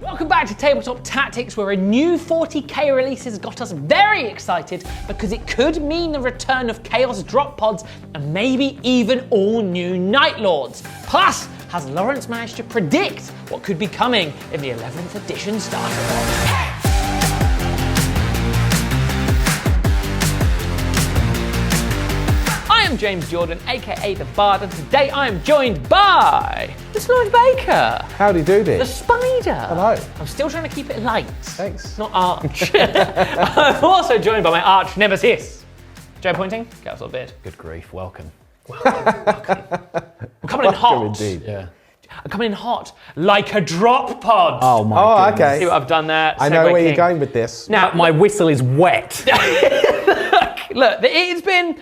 Welcome back to Tabletop Tactics, where a new 40k release has got us very excited because it could mean the return of Chaos drop pods and maybe even all new Night Lords. Plus, has Lawrence managed to predict what could be coming in the 11th edition starter box? I am James Jordan, aka The Bard, and today I am joined by the Lord Baker. Howdy doody. The Spider. Hello. I'm still trying to keep it light. Thanks. Not arch. I'm also joined by my arch nemesis, Joe Pointing. Get off beard. Good grief, welcome. I'm coming in hot. Indeed. Yeah. I'm coming in hot like a drop pod. Oh my goodness. Okay. See what I've done there? I know Segue where you're king. going with this. Now, My whistle is wet. look, it's been.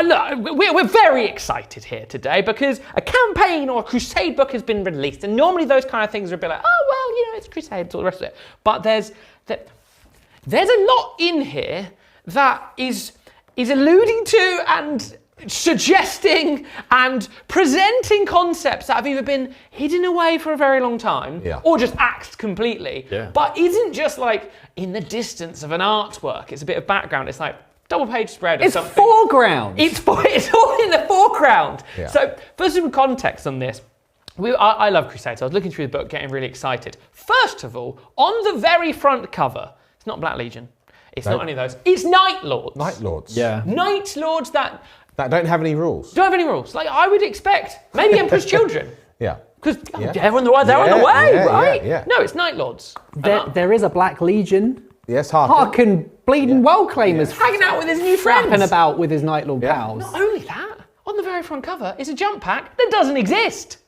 Look, we're very excited here today because a campaign or a crusade book has been released, and normally those kind of things are a bit like, oh well, you know, it's crusades, all the rest of it. But there's a lot in here that is alluding to and suggesting and presenting concepts that have either been hidden away for a very long time or just axed completely. Yeah. But isn't just like in the distance of an artwork. It's a bit of background. It's like double page spread of It's something. foreground. It's all in the foreground. Yeah. So, for some context on this, I love Crusades. I was looking through the book, getting really excited. First of all, on the very front cover, it's not Black Legion. It's not any of those. It's Night Lords. Night Lords. Yeah. Night Lords that That don't have any rules. don't have any rules. Like I would expect, maybe Emperor's Children. Yeah. Because Yeah. they're on the way, Yeah, right? yeah. No, it's Night Lords. There is a Black Legion. Yes, Harkin. Harkin bleeding well claimers Hanging out with his new friends. frapping about with his Night Lord Yeah. pals. Not only that, on the very front cover is a jump pack that doesn't exist.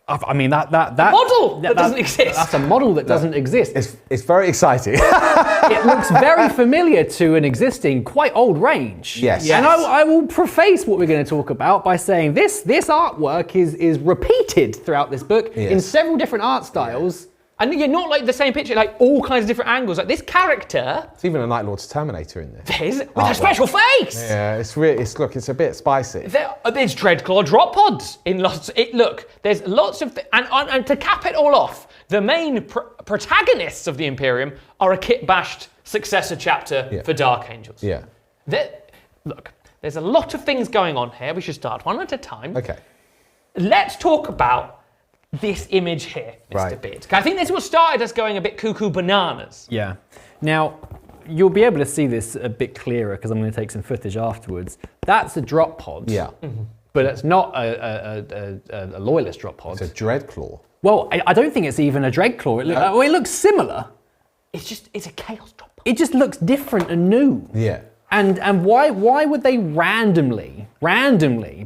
I mean that Model that doesn't exist. That's a model that doesn't exist. It's very exciting. It looks very familiar to an existing, quite old range. Yes. And I will preface what we're going to talk about by saying this artwork is repeated throughout this book in Yes. several different art styles. And you're not like the same picture, like all kinds of different angles. Like this character, There's even a Night Lords Terminator in there. there's with a special face. Yeah, it's really. It's a bit spicy. There's Dreadclaw drop pods in lots. Look, there's lots of, and to cap it all off, the main protagonists of the Imperium are a kit-bashed successor chapter for Dark Angels. Yeah. Look, there's a lot of things going on here. We should start one at a time. Okay. Let's talk about this image here, Mr. Right. Beard. I think this is what started us going a bit cuckoo bananas. Yeah. Now, you'll be able to see this a bit clearer because I'm going to take some footage afterwards. That's a drop pod. Yeah. But it's not a loyalist drop pod. It's a Dreadclaw. Well, I don't think it's even a Dreadclaw. It looks similar. It's a chaos drop pod. It just looks different and new. Yeah. And why would they randomly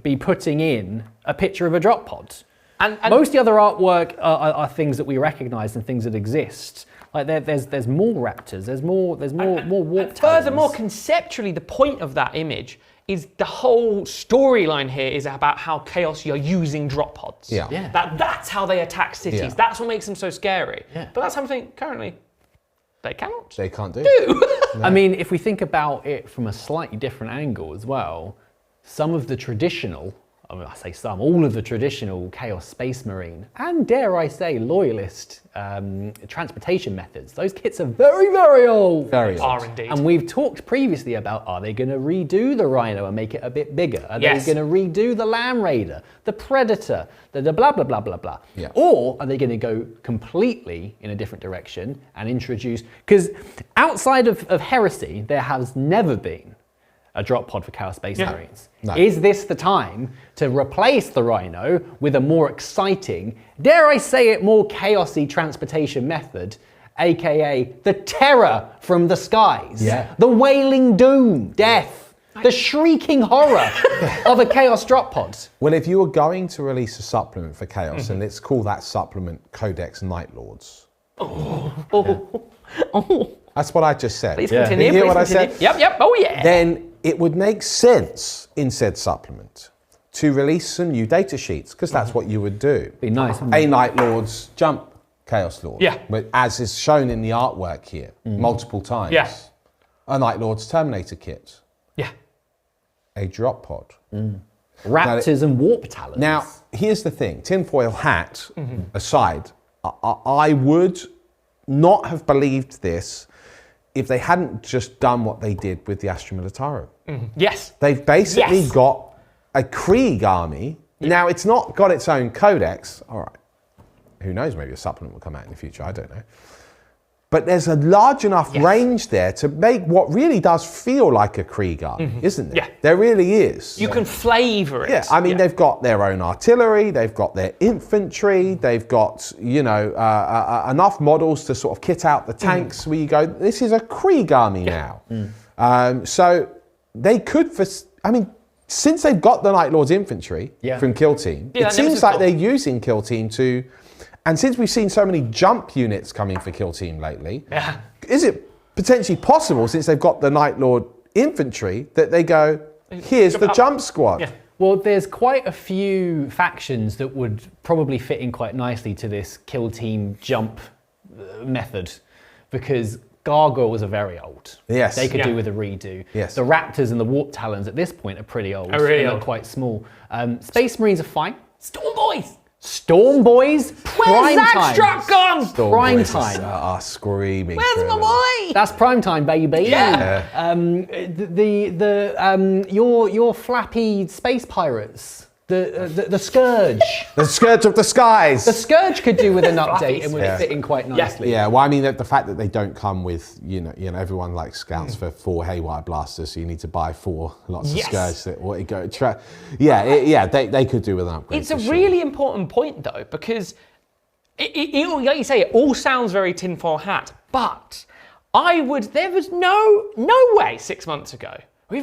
be putting in a picture of a drop pod? And Most of the other artwork are things that we recognise and things that exist. Like there's more raptors, there's more warp and furthermore, talons. conceptually, the point of that image is the whole storyline here is about how Chaos you're using drop pods. Yeah. Yeah. That's how they attack cities. Yeah. That's what makes them so scary. Yeah. But that's something currently they cannot They can't do. I mean, if we think about it from a slightly different angle as well, some of the traditional, I say some, all of the traditional Chaos Space Marine, and dare I say loyalist transportation methods, those kits are very, very old. Very are old. indeed. And we've talked previously about, are they going to redo the Rhino and make it a bit bigger? Are Yes. they going to redo the Land Raider, the Predator, the blah, blah, blah, blah, blah? Yeah. Or are they going to go completely in a different direction and introduce, because outside of Heresy, there has never been a drop pod for Chaos Space Marines. No. Is this the time to replace the Rhino with a more exciting, dare I say it, more chaosy transportation method, aka the terror from the skies, Yeah. the wailing doom, death, the shrieking horror of a Chaos drop pod? Well, if you were going to release a supplement for Chaos, and let's call that supplement Codex Night Lords. That's what I just said. Please Yeah. continue. You hear please what I continue. said? Yep. Oh yeah. Then it would make sense in said supplement to release some new data sheets, because that's what you would do. Be nice. A Night Lords jump Chaos Lord. Yeah. But as is shown in the artwork here, multiple times. Yeah. A Night Lords Terminator kit. Yeah. A drop pod. Raptors and warp talons. Now, here's the thing. Tinfoil hat aside, I would not have believed this if they hadn't just done what they did with the Astra Militarum. Yes. They've basically got a Krieg army. Now, it's not got its own codex. All right. Who knows? Maybe a supplement will come out in the future. I don't know. But there's a large enough range there to make what really does feel like a Krieg army, isn't there? Yeah. There really is. You can flavour it. Yeah, I mean, they've got their own artillery, they've got their infantry, they've got, enough models to sort of kit out the tanks where you go, this is a Krieg army now. So they could, since they've got the Night Lords infantry from Kill Team, it seems like they're using Kill Team to... And since we've seen so many jump units coming for Kill Team lately, is it potentially possible, since they've got the Night Lord infantry, that they go, here's the jump squad? Yeah. Well, there's quite a few factions that would probably fit in quite nicely to this Kill Team jump method, because Gargoyles are very old. Yes. They could do with a redo. Yes. The Raptors and the Warp Talons at this point are pretty old. They're quite small. Space Marines are fine. Storm Boys! Storm Boys, Where's prime that time. struck gone? Prime time. Are screaming. Where's my boy? That's prime time, baby. Yeah. Your flappy space pirates, the Scourge. The Scourge of the Skies. The Scourge could do with an update and would fit in quite nicely. Yeah, well, I mean, the fact that they don't come with, everyone likes scouts for 4 Haywire blasters, so you need to buy 4 lots of Scourge. They could do with an upgrade. It's a really important point, though, because, like you say, it all sounds very tinfoil hat, but there was no way 6 months ago, or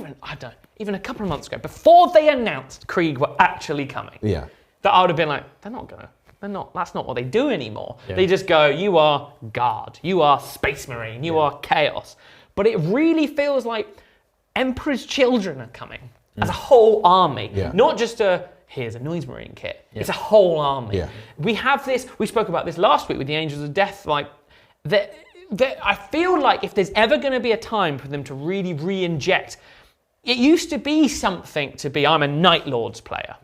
even a couple of months ago, before they announced Krieg were actually coming, that I would have been like, that's not what they do anymore. Yeah. They just go, you are Guard, you are Space Marine, you are Chaos. But it really feels like Emperor's Children are coming as a whole army, not just here's a Noise Marine kit. It's a whole army. We have this, we spoke about this last week with the Angels of Death, like, I feel like if there's ever going to be a time for them to really re-inject, it used to be something to be, I'm a Night Lords player.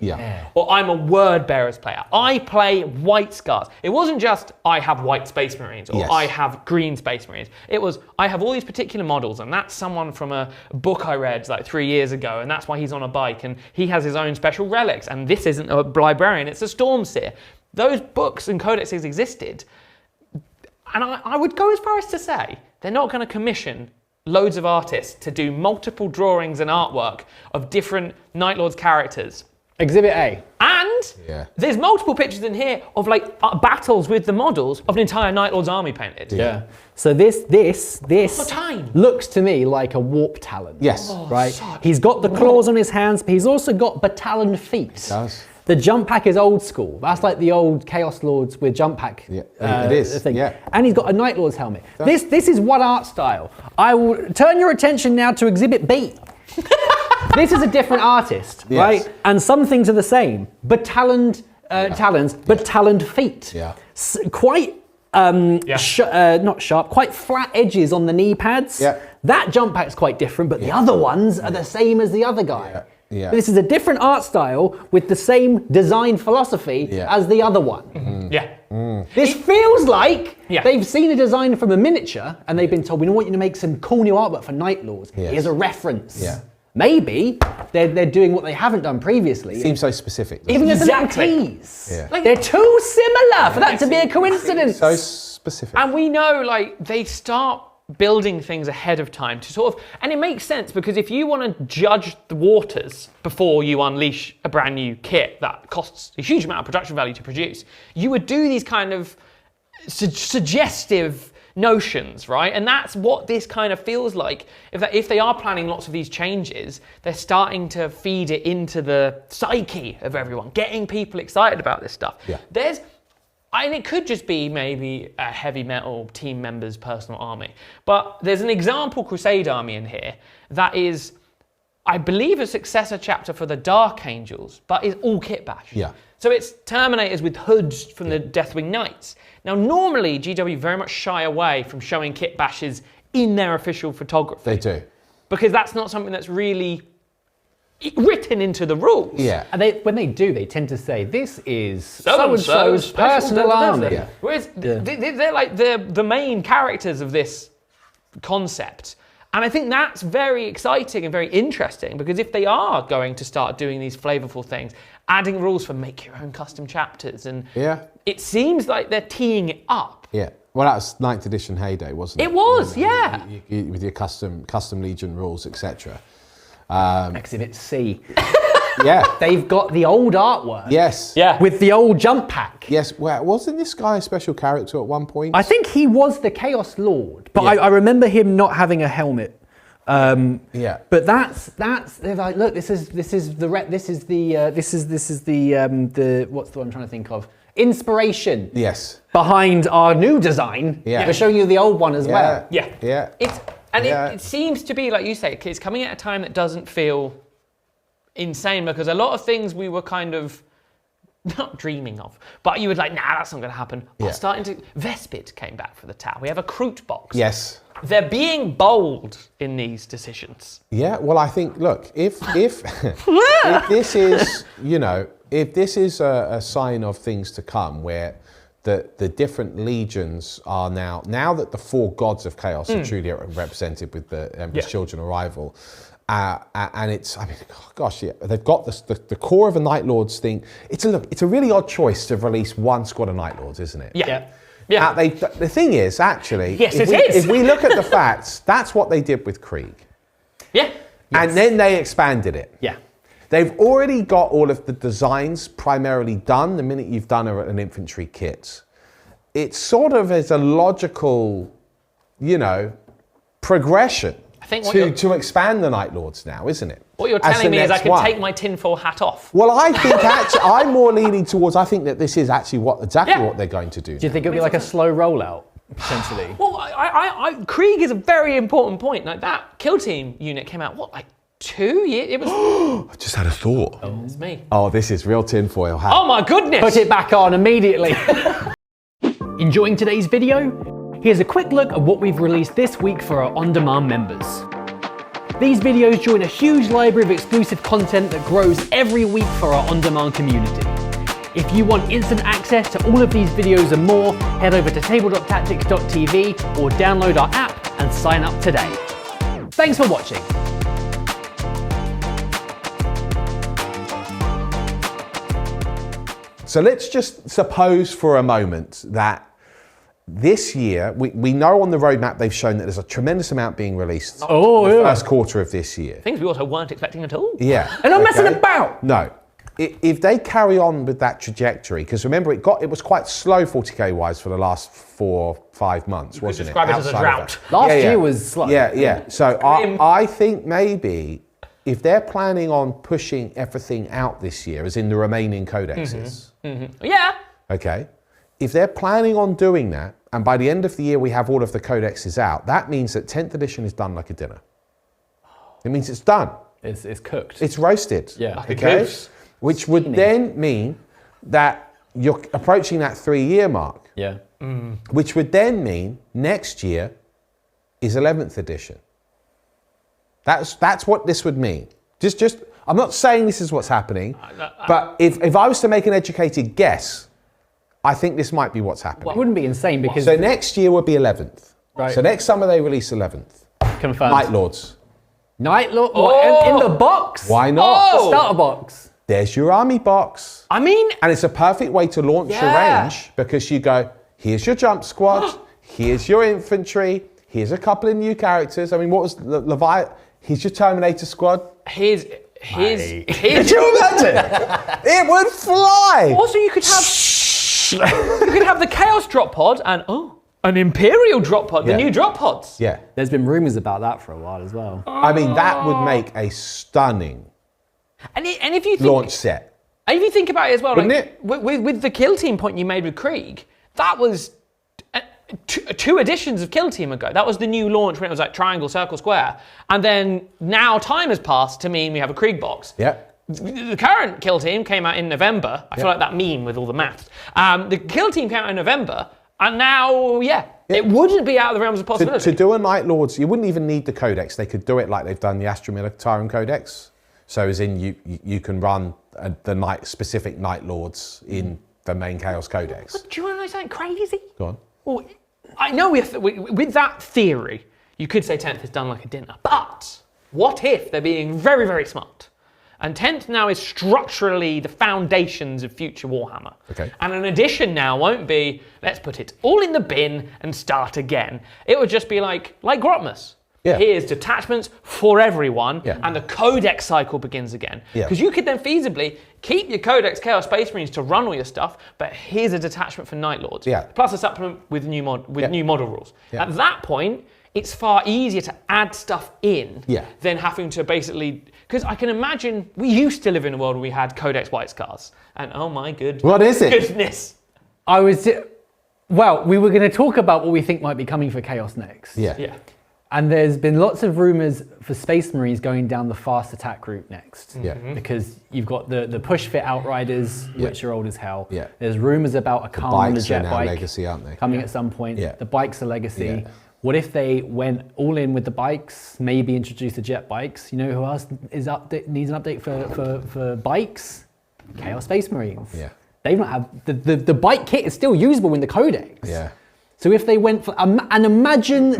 Or I'm a Word Bearers player. I play White Scars. It wasn't just, I have White Space Marines, or I have Green Space Marines. It was, I have all these particular models, and that's someone from a book I read like 3 years ago, and that's why he's on a bike, and he has his own special relics, and this isn't a librarian, it's a Stormseer. Those books and codexes existed. And I would go as far as to say, they're not going to commission loads of artists to do multiple drawings and artwork of different Night Lords characters. Exhibit A. And there's multiple pictures in here of like battles with the models of an entire Night Lords army painted. So this time. looks to me like a Warp Talon. Yes. Right? He's got the claws on his hands, but he's also got battalion feet. He does. The jump pack is old school. That's like the old Chaos Lords with jump pack. It is. Thing. And he's got a Night Lord's helmet. This is one art style. I will turn your attention now to Exhibit B. This is a different artist, right? And some things are the same. Talons, but taloned feet. Quite not sharp, quite flat edges on the knee pads. That jump pack's quite different, but the other ones are the same as the other guy. This is a different art style with the same design philosophy as the other one. This feels like they've seen a design from a miniature and they've been told, we want you to make some cool new artwork for Night Lords. Here's a reference. Maybe they're doing what they haven't done previously. Seems so specific. Even as a little tease. Like, they're too similar for that to be a coincidence. So specific. And we know, like, they start building things ahead of time to sort of, and it makes sense because if you want to judge the waters before you unleash a brand new kit that costs a huge amount of production value to produce, you would do these kind of suggestive notions, right? And that's what this kind of feels like. If they are planning lots of these changes, they're starting to feed it into the psyche of everyone, getting people excited about this stuff. And it could just be maybe a heavy metal team member's personal army. But there's an example Crusade army in here that is, I believe, a successor chapter for the Dark Angels, but is all kit bash. So it's Terminators with hoods from the Deathwing Knights. Now, normally, GW very much shy away from showing kit bashes in their official photography. They do. Because that's not something that's really written into the rules. Yeah. And when they do, they tend to say, this is So-and-so's so-and-so's personal army. Yeah. Whereas they're like the main characters of this concept. And I think that's very exciting and very interesting, because if they are going to start doing these flavorful things, adding rules for make your own custom chapters, and it seems like they're teeing it up. Yeah. Well, that was 9th edition heyday, wasn't it? It was, yeah. With your custom Legion rules, etc. Exhibit C. Yeah. They've got the old artwork. Yes. Yeah. With the old jump pack. Yes. Well, wasn't this guy a special character at one point? I think he was the Chaos Lord, but Yeah. I remember him not having a helmet. Yeah. But that's they're like, look, this is the what's the one I'm trying to think of? Inspiration. Yes. Behind our new design. Yeah. We're showing you the old one as well. Yeah. Yeah. It seems to be, like you say, it's coming at a time that doesn't feel insane, because a lot of things we were kind of not dreaming of, but you would like, nah, that's not going to happen. Yeah. Starting to, Vespid came back for the Tau. We have a Kroot box. Yes. They're being bold in these decisions. Yeah. Well, I think, look, if if this is, if this is a sign of things to come, where the different legions are now that the 4 gods of chaos are truly represented with the Emperor's Children arrival, and it's, I mean, gosh, yeah, they've got the core of a Night Lords thing. It's a really odd choice to release one squad of Night Lords, isn't it? Yeah. Yeah. The thing is, actually, Yes, if we look at the facts, that's what they did with Krieg. Yeah. And then they expanded it. Yeah. They've already got all of the designs primarily done the minute you've done an infantry kit. It sort of is a logical, progression I think to expand the Night Lords now, isn't it? What you're As telling the me is I next can one. take my tinfoil hat off. Well, I think actually, I'm more leaning towards, I think that this is actually what they're going to do. Do you think it'll be like a slow rollout, potentially? Well, Krieg is a very important point. Like, that kill team unit came out, like 2 years? It was... I just had a thought. It's me. Oh, this is real tinfoil hat. Oh my goodness! Put it back on immediately. Enjoying today's video? Here's a quick look at what we've released this week for our on-demand members. These videos join a huge library of exclusive content that grows every week for our on-demand community. If you want instant access to all of these videos and more, head over to table.tactics.tv or download our app and sign up today. Thanks for watching. So let's just suppose for a moment that this year, we know on the roadmap they've shown that there's a tremendous amount being released in the first quarter of this year. Things we also weren't expecting at all. Yeah. And I'm messing about! No. If they carry on with that trajectory, because remember it was quite slow 40k wise for the last 4 or 5 months, wasn't it? describe it as a Outside of drought. that. Last year was slow. Yeah. So I think maybe if they're planning on pushing everything out this year, as in the remaining codexes, Yeah. okay, if they're planning on doing that, and by the end of the year we have all of the codexes out, that means that 10th edition is done like a dinner. It means it's done. It's cooked. It's roasted. Yeah. Like a Okay. goose. Which would then mean that you're approaching that 3-year mark. Yeah. Which would then mean next year is 11th edition. That's what this would mean. Just I'm not saying this is what's happening, but if I was to make an educated guess, I think this might be what's happening. It wouldn't be insane because... So next year would be 11th. Right. So next summer they release 11th. Confirmed. Night Lords. Night Lord? Oh! In the box? Why not? Oh! Starter box. There's your army box. I mean, And it's a perfect way to launch your Yeah. range, because you go, here's your jump squad, here's your infantry, here's a couple of new characters. I mean, what was Levi? Here's your Terminator squad. here's Could you imagine? It would fly. Also, you could have the Chaos drop pod and an Imperial drop pod, the Yeah. new drop pods. Yeah. There's been rumours about that for a while as well. I mean, that would make a stunning And if you think launch set. And if you think about it as well, Wouldn't like, with the kill team point you made with Krieg, that was two editions of kill team ago. That was the new launch when it was like triangle, circle, square. And then now time has passed to mean we have a Krieg box. Yeah. The current kill team came out in November. I feel like that meme with all the maths. The kill team came out in November, and now, it wouldn't be out of the realms of possibility. To do a Night Lords, you wouldn't even need the codex. They could do it like they've done the Astra Militarum Codex. So as in you can run the specific Night Lords in the main Chaos Codex. Do you want to know something crazy? Go on. Well, I know with that theory, you could say 10th is done like a dinner. But what if they're being very, very smart? And 10th now is structurally the foundations of future Warhammer. Okay. And an edition now won't be, let's put it all in the bin and start again. It would just be like Grotmus. Yeah. Here's detachments for everyone, Yeah. and the Codex cycle begins again. Yeah. Because you could then feasibly keep your Codex Chaos Space Marines to run all your stuff, but here's a detachment for Night Lords. Yeah. Plus a supplement with new model rules. Yeah. At that point, it's far easier to add stuff in Yeah. than having to basically... Because I can imagine we used to live in a world where we had Codex White Scars. And oh my What is it? goodness. Well, we were going to talk about what we think might be coming for Chaos next. Yeah. Yeah. And there's been lots of rumours for Space Marines going down the fast attack route next. Yeah. Because you've got the push fit Outriders, which are old as hell. Yeah. There's rumours about a Khan and a Bikes are jet now bike legacy, aren't they? coming at some point. Yeah. The bikes are legacy. Yeah. What if they went all in with the bikes, maybe introduce the jet bikes? You know who else needs an update for bikes? Chaos Space Marines. Yeah. They've not had the bike kit is still usable in the Codex. Yeah. So if they went for and imagine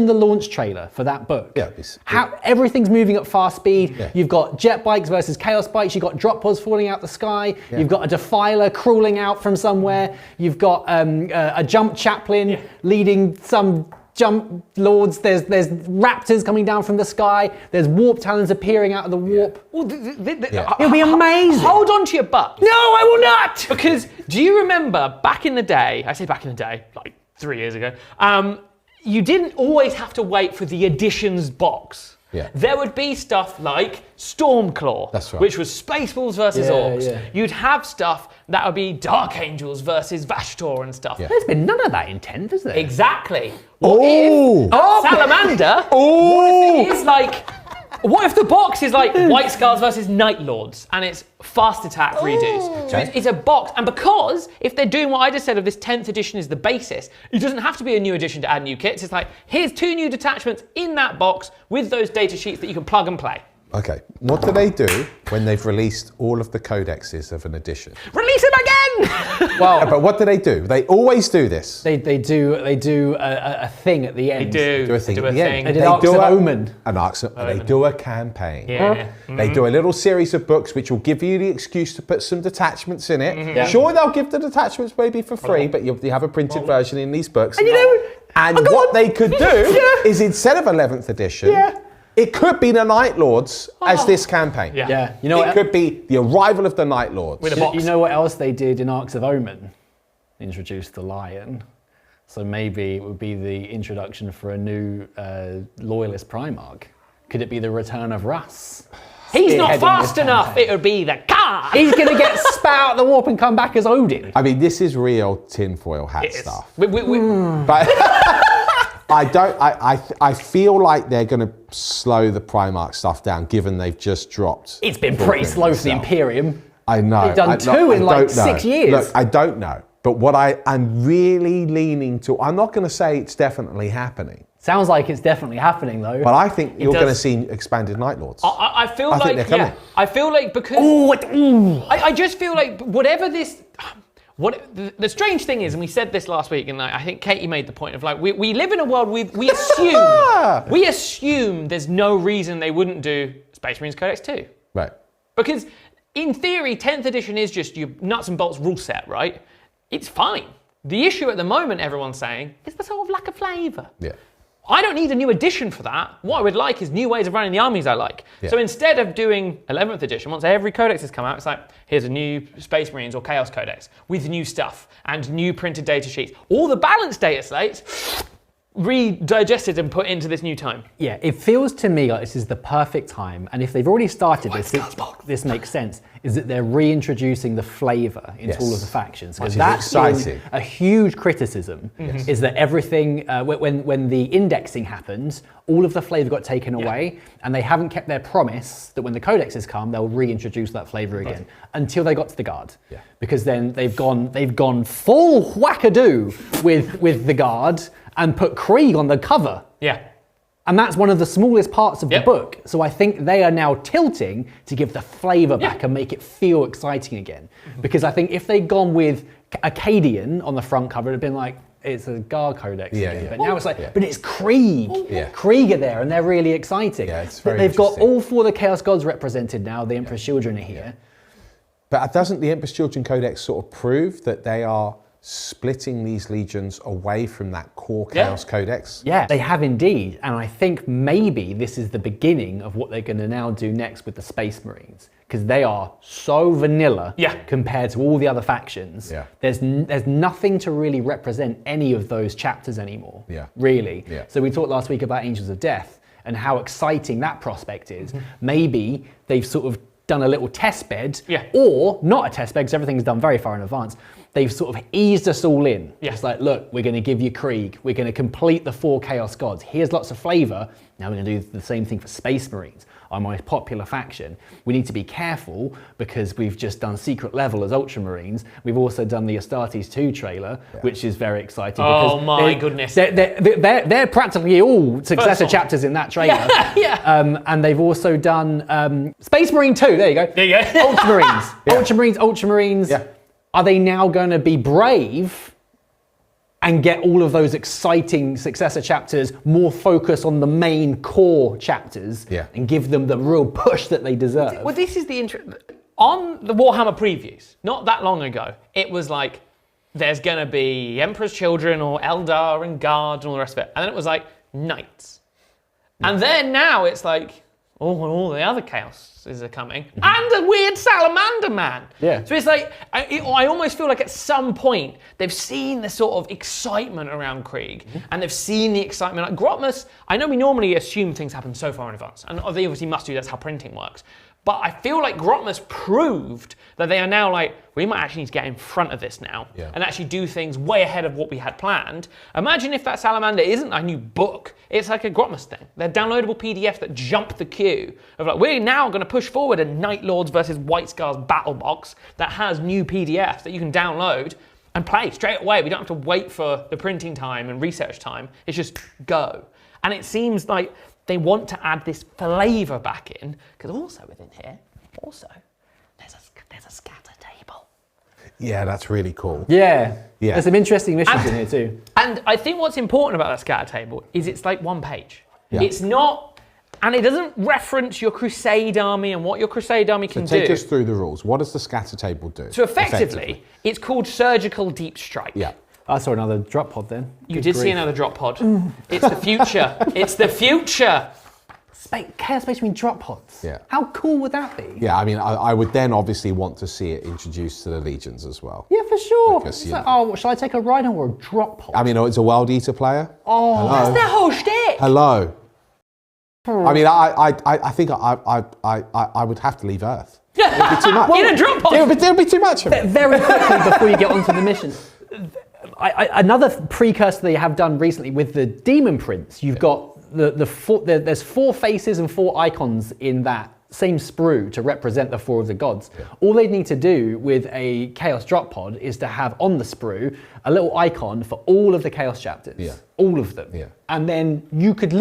the launch trailer for that book. Yeah. How everything's moving at fast speed. Yeah. You've got jet bikes versus chaos bikes. You've got drop pods falling out the sky. Yeah. You've got a defiler crawling out from somewhere. You've got a jump chaplain leading some jump lords. There's raptors coming down from the sky. There's warp talons appearing out of the warp. Well, It'll be amazing. Hold on to your butt. No, I will not. Because do you remember back in the day, I say back in the day, like 3 years ago, you didn't always have to wait for the editions box. Yeah. There would be stuff like Stormclaw, That's right. which was Space Wolves versus Yeah, Orcs. yeah. You'd have stuff that would be Dark Angels versus Vashtor and stuff. Yeah. There's been none of that in 10th, has there? Exactly. Oh! Salamander, Oh! what if it is like... What if the box is like White Scars versus Night Lords and it's fast attack redos? So Okay. it's a box, and because if they're doing what I just said of this 10th edition is the basis, it doesn't have to be a new edition to add new kits. It's like, here's 2 new detachments in that box with those data sheets that you can plug and play. Okay, what do they do when they've released all of the codexes of an edition? Release them again! Well, But what do? They always do this. they do a thing at the end. Do a thing. Do a at the end. thing. They did Arcs of Omen. They do a campaign. Yeah. They do a little series of books which will give you the excuse to put some detachments in it. Yeah. Sure, they'll give the detachments maybe for free, but you have a printed version in these books. And go what on. they could do is instead of 11th edition, it could be the Night Lords as this campaign. Yeah. Yeah, you know It could be the arrival of the Night Lords. With a box. You know what else they did in Arcs of Omen? Introduced the lion. So maybe it would be the introduction for a new loyalist Primarch. Could it be the return of Russ? He's not Spearheading fast this enough, campaign. it would be the car! He's going to get spat out the warp and come back as Odin. I mean, this is real tinfoil hat It is. stuff. But I feel like they're going to slow the Primarch stuff down, given they've just dropped. It's been pretty slow for the itself. Imperium. I know. They've done I two in like don't know. 6 years. Look, I don't know. But what I'm really leaning to, I'm not going to say it's definitely happening, Sounds like it's definitely happening though. but I think you're does. going to see expanded Night Lords. I feel I think like, they're coming. yeah, I feel like because I just feel like whatever this, the strange thing is, and we said this last week, and I think Katie made the point of like we live in a world we assume there's no reason they wouldn't do Space Marines Codex 2. Right. Because in theory, 10th edition is just your nuts and bolts rule set, right? It's fine. The issue at the moment, everyone's saying, is the sort of lack of flavour. Yeah. I don't need a new edition for that. What I would like is new ways of running the armies I like. Yeah. So instead of doing 11th edition, once every codex has come out, it's like, here's a new Space Marines or Chaos Codex with new stuff and new printed data sheets. All the balanced data slates redigested and put into this new time. Yeah, it feels to me like this is the perfect time, and if they've already started this, this makes sense, is that they're reintroducing the flavour into Yes. all of the factions. Which Because is that's exciting. been a huge criticism, is that everything, when the indexing happened, all of the flavour got taken away, and they haven't kept their promise that when the codexes come, they'll reintroduce that flavour again, until they got to the Guard. Yeah. Because then they've gone full whackadoo with the Guard, and put Krieg on the cover. Yeah. And that's one of the smallest parts of the book. So I think they are now tilting to give the flavour back and make it feel exciting again. Because I think if they'd gone with Akkadian on the front cover, it'd have been like, it's a Gar Codex again. But now it's like, but it's Krieg. Krieg are there and they're really exciting. Yeah, it's very They've got all 4 of the Chaos Gods represented now. The Emperor's Children are here. But doesn't the Emperor's Children Codex sort of prove that they are splitting these legions away from that core Chaos Codex? Yeah, they have indeed. And I think maybe this is the beginning of what they're going to now do next with the Space Marines. Because they are so vanilla compared to all the other factions. Yeah. There's nothing to really represent any of those chapters anymore, really. Yeah. So we talked last week about Angels of Death and how exciting that prospect is. Maybe they've sort of done a little test bed, or not a test bed because everything's done very far in advance. They've sort of eased us all in. It's like, look, we're going to give you Krieg. We're going to complete the 4 Chaos Gods. Here's lots of flavour. Now we're going to do the same thing for Space Marines, our most popular faction. We need to be careful because we've just done Secret Level as Ultramarines. We've also done the Astartes 2 trailer, which is very exciting. Oh my goodness. They're practically all successor chapters in that trailer. And they've also done Space Marine 2, there you go. There you go. Ultramarines. Ultramarines. Yeah. Are they now going to be brave and get all of those exciting successor chapters more focus on the main core chapters and give them the real push that they deserve? Well, this is the on the Warhammer previews, not that long ago, it was like, there's going to be Emperor's Children or Eldar and Guard and all the rest of it. And then it was like, Knights. And then now it's like, all the other chaoses are coming. And a weird salamander man. Yeah. So it's like, I almost feel like at some point, they've seen the sort of excitement around Krieg, and they've seen the excitement. Like Grotmus, I know we normally assume things happen so far in advance, and they obviously must do, that's how printing works. But I feel like Grotmus proved that they are now like, we might actually need to get in front of this now and actually do things way ahead of what we had planned. Imagine if that Salamander isn't a new book, it's like a Grotmus thing. They're downloadable PDFs that jump the queue of like, we're now going to push forward a Night Lords versus White Scars battle box that has new PDFs that you can download and play straight away. We don't have to wait for the printing time and research time. It's just go. And it seems like they want to add this flavour back in, because also within here, there's a scatter table. Yeah, that's really cool. Yeah. There's some interesting missions in here too. And I think what's important about that scatter table is it's like one page. It's not, and it doesn't reference your Crusade army and what your Crusade army can do. Take us through the rules. What does the scatter table do? So effectively, it's called Surgical Deep Strike. Yeah. I saw another drop pod then. You did see another drop pod. It's the future. It's the future. Chaos Space Marine drop pods. Yeah. How cool would that be? Yeah, I mean, I would then obviously want to see it introduced to the legions as well. Yeah, for sure. Because, Shall I take a rhino or a drop pod? I mean, it's a World Eater player. Oh, that's their whole shtick. Hello. I mean, I think I would have to leave Earth. It would be too much. In a drop pod. It would be too much of it. Very quickly before you get onto the mission. Another precursor they have done recently with the Demon Prince, you've got there's 4 faces and 4 icons in that same sprue to represent the 4 of the gods. Yeah. All they need to do with a Chaos drop pod is to have on the sprue a little icon for all of the Chaos chapters. Yeah. All of them. Yeah. And then you could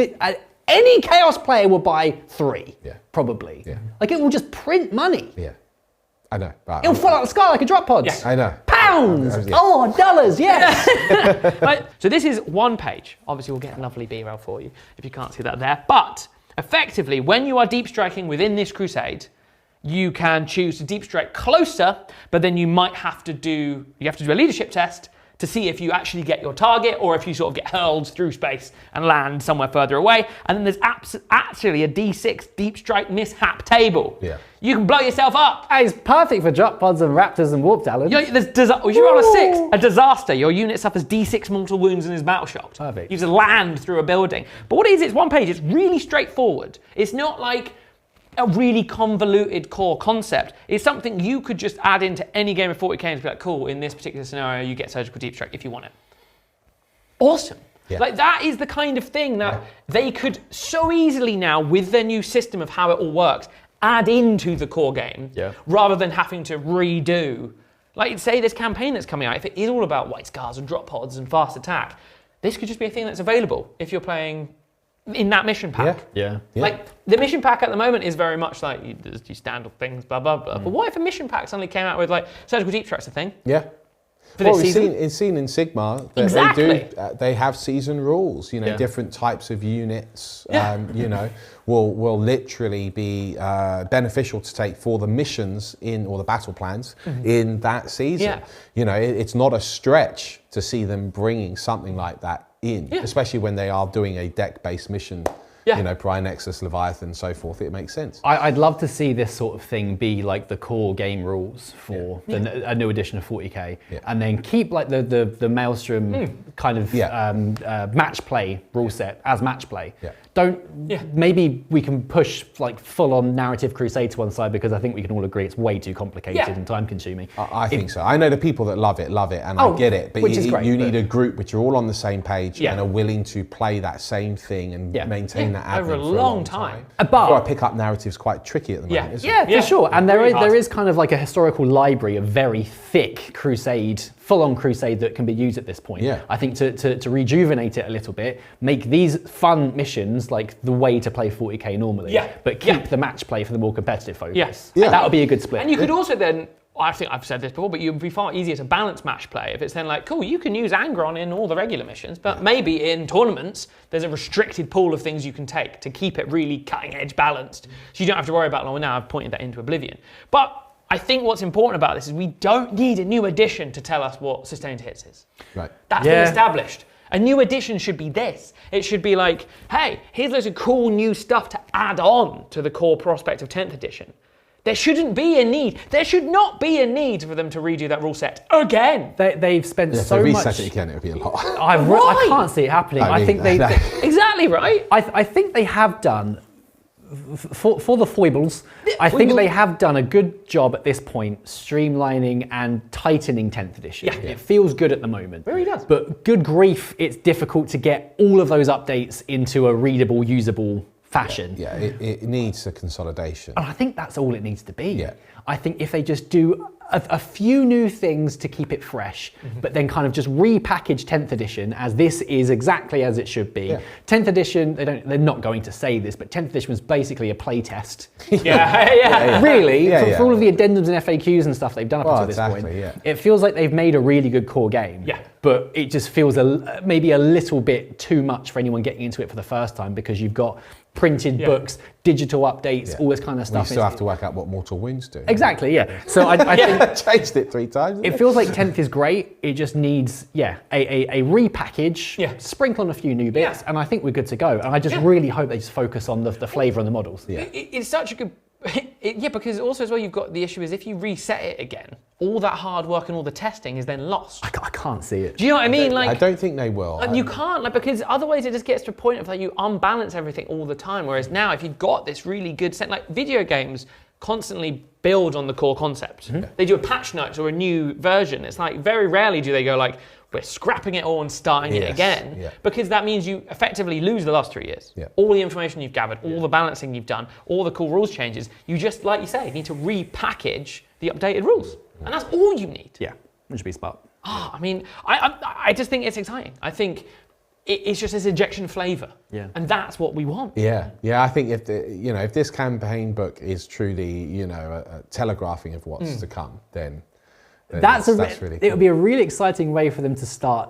any Chaos player will buy 3, probably. Yeah. Like it will just print money. Yeah. I know. It'll fall out of the sky like a drop pod. Yeah. I know. Pounds! Oh, dollars, yes! Right, so this is one page. Obviously, we'll get a lovely B-roll for you if you can't see that there. But effectively, when you are deep striking within this crusade, you can choose to deep strike closer, but then you might have to do a leadership test to see if you actually get your target or if you sort of get hurled through space and land somewhere further away. And then there's actually a D6 deep strike mishap table. Yeah. You can blow yourself up. It's perfect for drop pods and raptors and warp talons. You roll a 6, a disaster. Your unit suffers D6 mortal wounds and is battle shocked. Perfect. You just land through a building. But what it is, it's one page. It's really straightforward. It's not like a really convoluted core concept. It's something you could just add into any game of 40k and be like, cool, in this particular scenario, you get surgical deep strike if you want it. Awesome. Yeah. Like that is the kind of thing that they could so easily now, with their new system of how it all works, add into the core game rather than having to redo. Like say this campaign that's coming out, if it is all about white scars and drop pods and fast attack, this could just be a thing that's available if you're playing in that mission pack. Yeah. Like, the mission pack at the moment is very much like, you standard things, blah, blah, blah. But what if a mission pack suddenly came out with, like, Surgical Deep Strike's a thing? Yeah. For Well, this we've season? seen in Sigma that Exactly. they have season rules. You know, different types of units. You know, will literally be beneficial to take for the missions or the battle plans in that season. Yeah. You know, it's not a stretch to see them bringing something like that in, especially when they are doing a deck-based mission. You know, Prime Nexus, Leviathan, and so forth. It makes sense. I'd love to see this sort of thing be like the core game rules for a new edition of 40k, and then keep like the Maelstrom kind of match play rule set as match play. Maybe we can push like full on narrative crusade to one side, because I think we can all agree it's way too complicated and time consuming. I think so. I know the people that love it, and I get it. But which is great, you need a group which are all on the same page and are willing to play that same thing and maintain that over a admin for long time. But I pick up narratives quite tricky at the moment, isn't it? for sure. And Really there is kind of like a historical library of very thick crusade, full-on crusade that can be used at this point. I think to rejuvenate it a little bit, make these fun missions like the way to play 40k normally, but keep the match play for the more competitive focus. That would be a good split. And you could also then, I think I've said this before, but you'd be far easier to balance match play if it's then like, cool, you can use Angron in all the regular missions, but maybe in tournaments, there's a restricted pool of things you can take to keep it really cutting edge balanced. So you don't have to worry about, well, now I've pointed that into oblivion. But I think what's important about this is we don't need a new edition to tell us what sustained hits is. Right. That's been established. A new edition should be this. It should be like, hey, here's loads of cool new stuff to add on to the core prospect of 10th edition. There shouldn't be a need. There should not be a need for them to redo that rule set again. They've spent so if much. they reset it again, it would be a lot. I can't see it happening. I think they exactly right. I think they have done for the foibles. I think they have done a good job at this point streamlining and tightening 10th edition. It feels good at the moment. Very does. But good grief, it's difficult to get all of those updates into a readable, usable fashion. It needs a consolidation. And I think that's all it needs to be. I think if they just do a few new things to keep it fresh, but then kind of just repackage 10th edition as this is exactly as it should be. 10th edition, they're not going to say this, but 10th edition was basically a play test. Really, for all of the addendums and FAQs and stuff they've done up until this point, it feels like they've made a really good core game. But it just feels maybe a little bit too much for anyone getting into it for the first time, because you've got printed books, digital updates, all this kind of stuff. We still have to work out what Mortal Wounds do. Exactly, So I think changed it 3 times. it feels like 10th is great. It just needs, a repackage, sprinkle on a few new bits, and I think we're good to go. And I just really hope they just focus on the flavour and the models. It's such a good... because also as well, you've got the issue is if you reset it again, all that hard work and all the testing is then lost. I can't see it. Do you know what I mean? I don't think they will. You can't, because otherwise it just gets to a point of like you unbalance everything all the time. Whereas now, if you've got this really good set, like video games constantly build on the core concept. They do a patch notes or a new version. It's like very rarely do they go like, we're scrapping it all and starting it again, because that means you effectively lose the last 3 years. All the information you've gathered, all the balancing you've done, all the cool rules changes, you just, like you say, need to repackage the updated rules. And that's all you need. Which would be smart. I mean, I just think it's exciting. I think it's just this injection of flavour. And that's what we want. I think if if this campaign book is truly, a telegraphing of what's to come, then that's really cool. It would be a really exciting way for them to start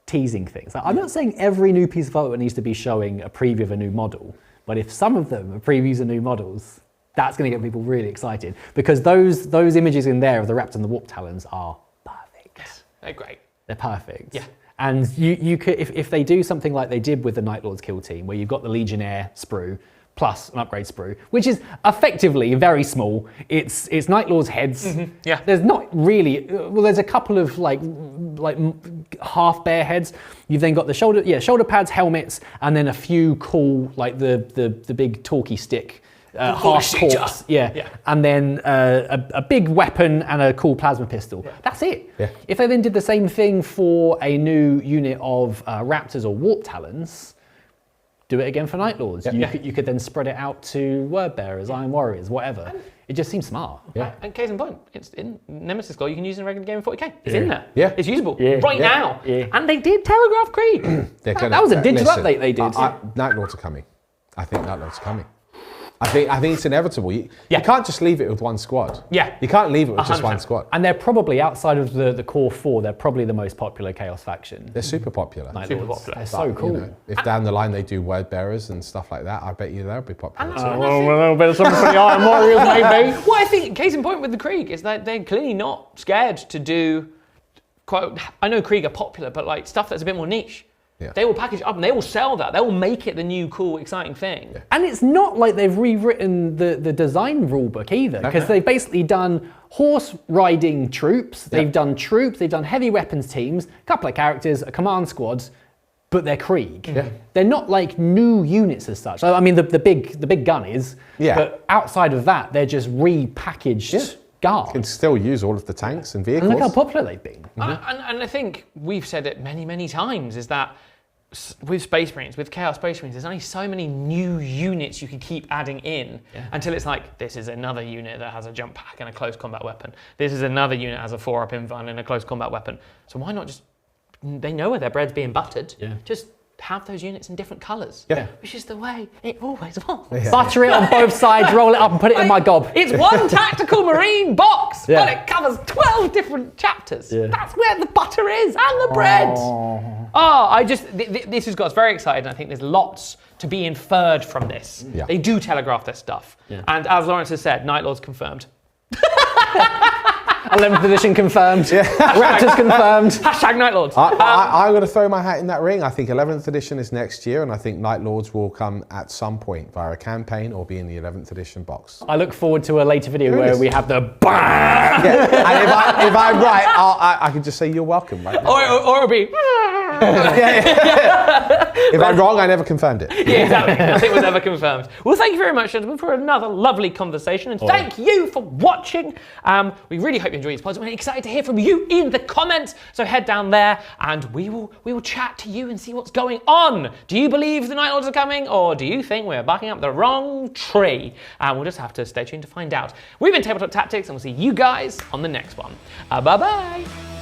teasing things. Like, I'm not saying every new piece of artwork needs to be showing a preview of a new model, but if some of them are previews of new models, that's going to get people really excited, because those images in there of the Raptor and the Warp Talons are perfect. They're great. They're perfect. And you could, if they do something like they did with the Night Lords kill team, where you've got the Legionnaire sprue plus an upgrade sprue, which is effectively very small. It's Night Lords heads. There's not really, there's a couple of like half bare heads. You've then got the shoulder pads, helmets, and then a few cool, like the big talkie stick, half corpse. And then a big weapon and a cool plasma pistol. That's it. If they then did the same thing for a new unit of Raptors or Warp Talons, do it again for Night Lords. You could then spread it out to Word Bearers, Iron Warriors, whatever. it just seems smart. Yeah. And case in point, it's in Nemesis Gold. You can use it in a regular game in 40k. It's in there. Yeah. It's usable Yeah. right Yeah. now. Yeah. And they did telegraph Krieg. That was a digital update they did. Night Lords are coming. I think Night Lords are coming. I think it's inevitable. You Yeah. can't just leave it with one squad. Yeah. You can't leave it with just 100%. one squad. And they're probably, outside of the core 4, they're probably the most popular Chaos faction. They're super popular. Night Super Lords. popular. They're so You cool. know, if down the line they do word bearers and stuff like that, I bet you they'll be popular. And too. that's- A little bit of something for the Iron Warriors, maybe. Well, I think case in point with the Krieg is that they're clearly not scared to do quite. I know Krieg are popular, but like stuff that's a bit more niche. Yeah. They will package it up and they will sell that. They will make it the new cool, exciting thing. And it's not like they've rewritten the design rulebook either, because they've basically done horse riding troops, they've done troops, they've done heavy weapons teams, a couple of characters, a command squad, but they're Krieg. Yeah. They're not like new units as such. I mean, the big gun is, but outside of that, they're just repackaged guard. You can still use all of the tanks and vehicles. And look how popular they've been. And I think we've said it many, many times is that with Space Marines, with Chaos Space Marines, there's only so many new units you can keep adding in until it's like, this is another unit that has a jump pack and a close combat weapon. This is another unit that has a 4-up invuln and a close combat weapon. So why not just, they know where their bread's being buttered, just have those units in different colours, which is the way it always was. Butter it on both sides, roll it up and put it in my gob. It's one tactical marine box, but it covers 12 different chapters. That's where the butter is and the bread. This has got us very excited, and I think there's lots to be inferred from this. Yeah. They do telegraph their stuff. And as Lawrence has said, Night Lords confirmed. 11th edition confirmed. Raptors confirmed. Hashtag Night Lords. I'm going to throw my hat in that ring. I think 11th edition is next year, and I think Night Lords will come at some point via a campaign or be in the 11th edition box. I look forward to a later video Who where is? we have the bang. And if I'm right, I can just say you're welcome right now. Or it'll be. If I'm wrong, I never confirmed it. Yeah, exactly. Nothing was ever confirmed. Well, thank you very much, gentlemen, for another lovely conversation, and thank you for watching. We really hope you enjoyed these pods. We're excited to hear from you in the comments, so head down there and we will chat to you and see what's going on. Do you believe the Night Lords are coming, or do you think we're barking up the wrong tree? We'll just have to stay tuned to find out. We've been Tabletop Tactics, and we'll see you guys on the next one. Bye-bye.